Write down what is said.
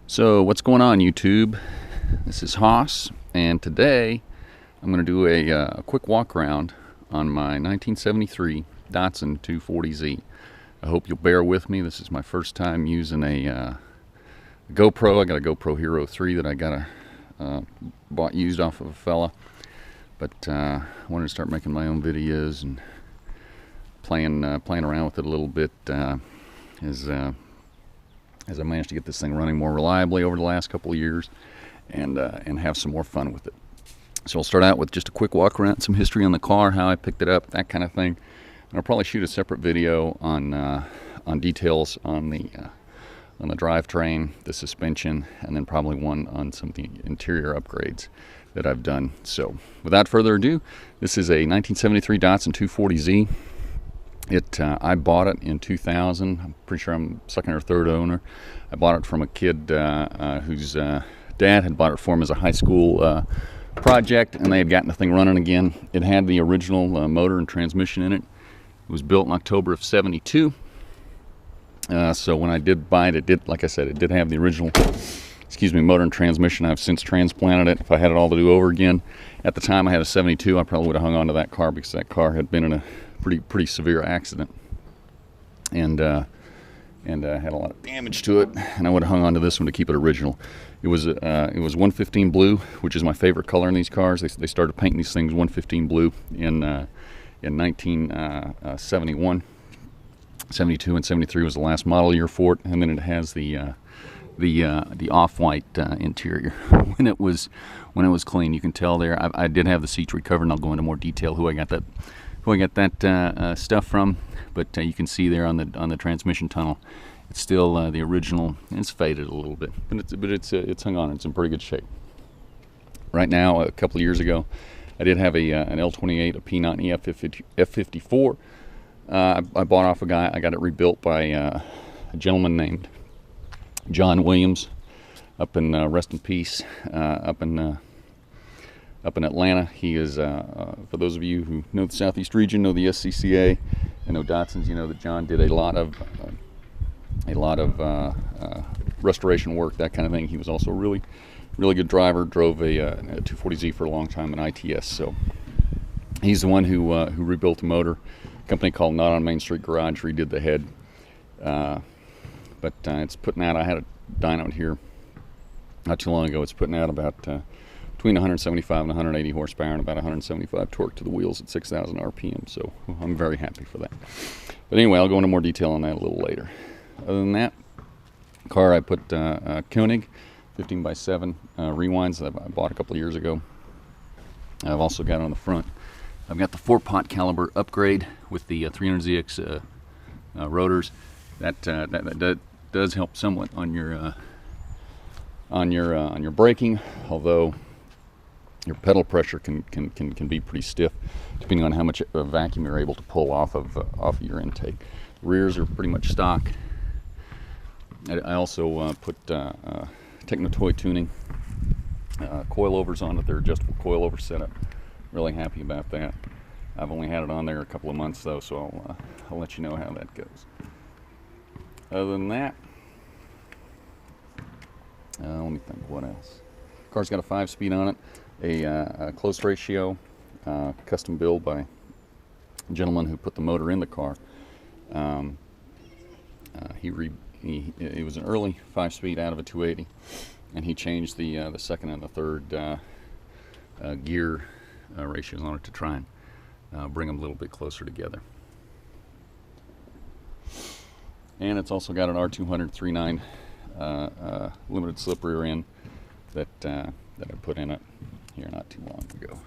So what's going on, YouTube? This is Haas, and today I'm going to do a quick walk around on my 1973 Datsun 240Z. I hope you'll bear with me. This is my first time using a GoPro. I got a GoPro Hero 3 that I bought used off of a fella, but I wanted to start making my own videos and playing around with it a little bit as I managed to get this thing running more reliably over the last couple of years and have some more fun with it. So I'll start out with just a quick walk around, some history on the car, how I picked it up, that kind of thing. And I'll probably shoot a separate video on details on the drivetrain, the suspension, and then probably one on some of the interior upgrades that I've done. So without further ado, this is a 1973 Datsun 240Z. I bought it in 2000. I'm pretty sure I'm second or third owner. I bought it from a kid whose dad had bought it for him as a high school project, and they had gotten the thing running again. It had the original motor and transmission in it. It was built in October of '72. So when I did buy it, like I said, it did have the original, motor and transmission. I've since transplanted it. If I had it all to do over again, at the time I had a '72, I probably would have hung on to that car because that car had been in a pretty severe accident and had a lot of damage to it, and I would have hung on to this one to keep it original. It was 115 blue, which is my favorite color in these cars. They started painting these things 115 blue in 1971. 72 and 73 was the last model year for it, and then it has the off-white interior. when it was clean, you can tell there. I did have the seats recovered, and I'll go into more detail who I got that stuff from, but you can see there on the transmission tunnel, it's still the original. It's faded a little bit, but it's hung on. It's in pretty good shape. Right now, a couple of years ago, I did have an L28, a P90 F54. I bought off a guy. I got it rebuilt by a gentleman named John Williams up in rest in peace, up in Atlanta. He is, for those of you who know the Southeast region, know the SCCA, and know Datsuns, you know that John did a lot of restoration work, that kind of thing. He was also a really good driver, drove a 240Z for a long time, an ITS. So he's the one who rebuilt the motor. A company called Not on Main Street Garage redid the head. But it's putting out, I had a dyno here not too long ago. It's putting out about between 175 and 180 horsepower and about 175 torque to the wheels at 6,000 RPM. So I'm very happy for that. But anyway, I'll go into more detail on that a little later. Other than that, car I put Koenig 15x7 rewinds that I bought a couple of years ago. I've also got on the front, I've got the 4-pot caliber upgrade with the 300ZX rotors. That does help somewhat on your braking, although your pedal pressure can be pretty stiff depending on how much vacuum you're able to pull off of your intake. The rears are pretty much stock. I also put Techno-Toy tuning coilovers on it. They're adjustable coilover setup. Really happy about that. I've only had it on there a couple of months though, so I'll let you know how that goes. Other than that, let me think what else. Car's got a 5-speed on it, a close ratio, custom build by a gentleman who put the motor in the car. It was an early 5-speed out of a 280, and he changed the second and the third gear ratios on it to try and bring them a little bit closer together. And it's also got an R200 3.9 limited slip rear end that I put in it here not too long ago.